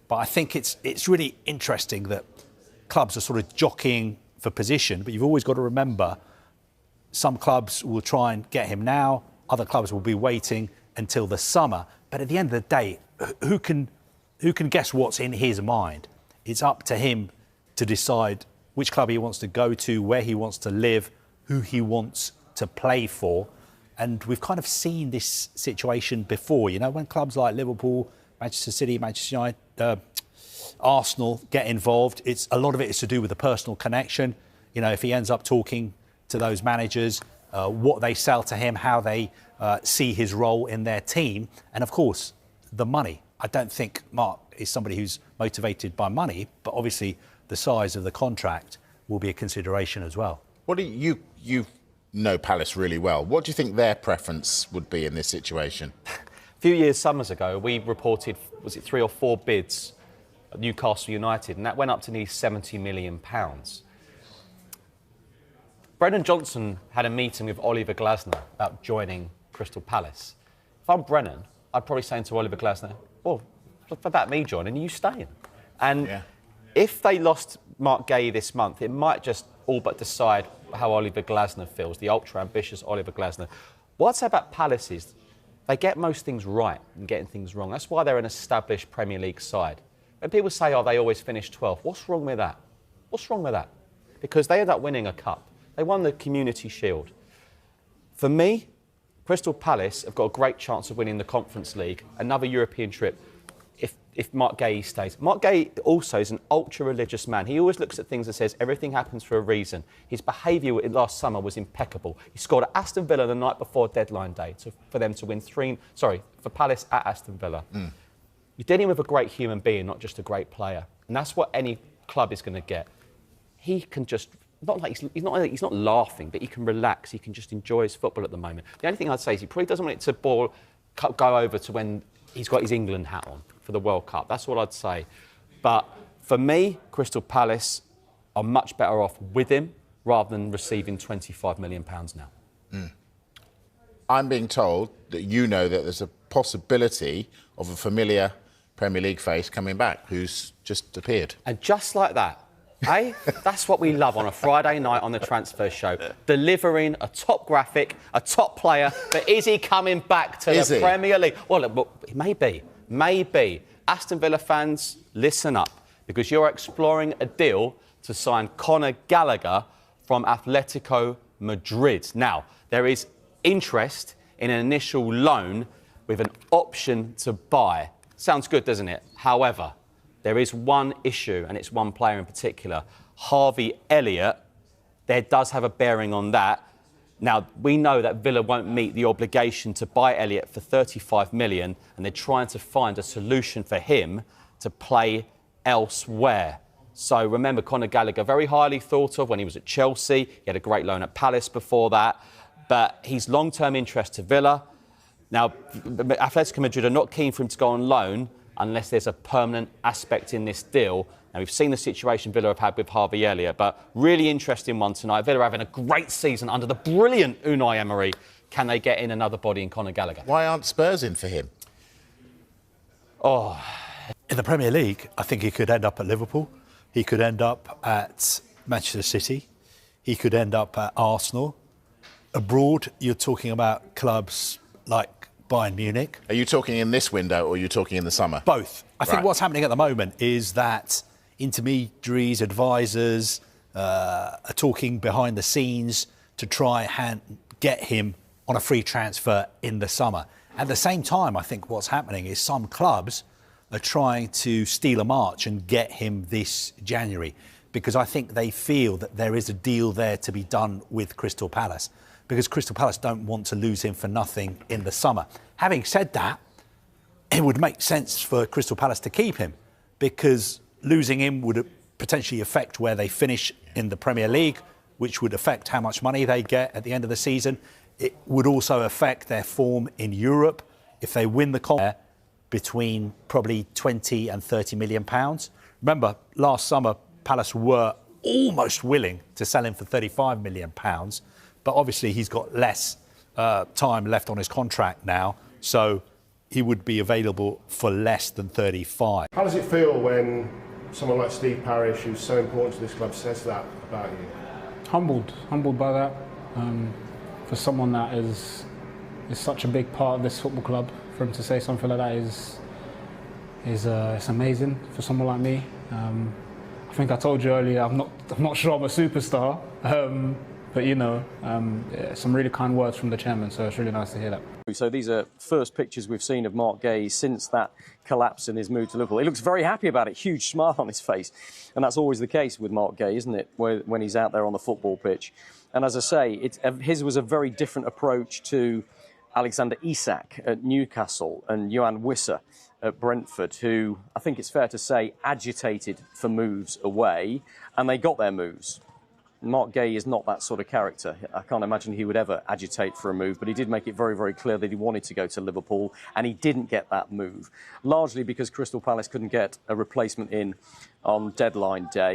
But I think it's really interesting that clubs are sort of jockeying for position, but you've always got to remember some clubs will try and get him now, other clubs will be waiting until the summer. But at the end of the day, who can guess what's in his mind? It's up to him to decide which club he wants to go to, where he wants to live, who he wants to play for. And we've kind of seen this situation before, you know, when clubs like Liverpool, Manchester City, Manchester United, Arsenal get involved. A lot of it is to do with the personal connection. You know, if he ends up talking to those managers, what they sell to him, how they see his role in their team, and of course, the money. I don't think Marc is somebody who's motivated by money, but obviously the size of the contract will be a consideration as well. What do you know Palace really well? What do you think their preference would be in this situation? A few summers ago, we reported, was it 3 or 4 bids at Newcastle United, and that went up to nearly £70 million. Brendan Johnson had a meeting with Oliver Glasner about joining Crystal Palace. If I'm Brennan, I'd probably say to Oliver Glasner, well, what about me joining, you staying? And if they lost Marc Guehi this month, it might just all but decide how Oliver Glasner feels, the ultra-ambitious Oliver Glasner. What I'd say about Palace is they get most things right and getting things wrong. That's why they're an established Premier League side. When people say, oh, they always finish 12th, what's wrong with that? What's wrong with that? Because they end up winning a cup. They won the Community Shield. For me, Crystal Palace have got a great chance of winning the Conference League, another European trip, if Marc Guehi stays. Marc Guehi also is an ultra-religious man. He always looks at things and says everything happens for a reason. His behaviour last summer was impeccable. He scored at Aston Villa the night before deadline day for them to win for Palace at Aston Villa. You're dealing with a great human being, not just a great player. And that's what any club is going to get. He can just... He's not laughing, but he can relax. He can just enjoy his football at the moment. The only thing I'd say is he probably doesn't want it to go over to when he's got his England hat on for the World Cup. That's what I'd say. But for me, Crystal Palace are much better off with him rather than receiving £25 million now. I'm being told that you know that there's a possibility of a familiar Premier League face coming back who's just appeared. And just like that, that's what we love on a Friday night on the Transfer Show. Delivering a top graphic, a top player, but is he coming back to the Premier League? Well, look, maybe. Aston Villa fans, listen up, because you're exploring a deal to sign Conor Gallagher from Atletico Madrid. Now, there is interest in an initial loan with an option to buy. Sounds good, doesn't it? However, there is one issue, and it's one player in particular. Harvey Elliott, there does have a bearing on that. Now, we know that Villa won't meet the obligation to buy Elliott for £35 million, and they're trying to find a solution for him to play elsewhere. So remember, Conor Gallagher, very highly thought of when he was at Chelsea. He had a great loan at Palace before that. But he's long-term interest to Villa. Now, Atletico Madrid are not keen for him to go on loan unless there's a permanent aspect in this deal. Now, we've seen the situation Villa have had with Harvey Elliott, but really interesting one tonight. Villa are having a great season under the brilliant Unai Emery. Can they get in another body in Conor Gallagher? Why aren't Spurs in for him? In the Premier League, I think he could end up at Liverpool. He could end up at Manchester City. He could end up at Arsenal. Abroad, you're talking about clubs like Bayern Munich. Are you talking in this window or are you talking in the summer? Both. I think what's happening at the moment is that intermediaries, advisors are talking behind the scenes to try and get him on a free transfer in the summer. At the same time, I think what's happening is some clubs are trying to steal a march and get him this January, because I think they feel that there is a deal there to be done with Crystal Palace, because Crystal Palace don't want to lose him for nothing in the summer. Having said that, it would make sense for Crystal Palace to keep him, because losing him would potentially affect where they finish in the Premier League, which would affect how much money they get at the end of the season. It would also affect their form in Europe. If they win the competition, between probably 20 and 30 million pounds. Remember, last summer, Palace were almost willing to sell him for 35 million pounds, but obviously he's got less time left on his contract now. So he would be available for less than 35. How does it feel when someone like Steve Parish, who's so important to this club, says that about you? Humbled by that. For someone that is such a big part of this football club, for him to say something like that is it's amazing for someone like me. I think I told you earlier, I'm not sure I'm a superstar, but you know, some really kind words from the chairman, so it's really nice to hear that. So these are first pictures we've seen of Marc Guehi since that collapse in his move to Liverpool. He looks very happy about it, huge smile on his face. And that's always the case with Marc Guehi, isn't it, when he's out there on the football pitch. And as I say, his was a very different approach to Alexander Isak at Newcastle and Johan Wissa at Brentford, who I think it's fair to say agitated for moves away, and they got their moves. Marc Guehi is not that sort of character. I can't imagine he would ever agitate for a move, but he did make it very, very clear that he wanted to go to Liverpool, and he didn't get that move, largely because Crystal Palace couldn't get a replacement in on deadline day.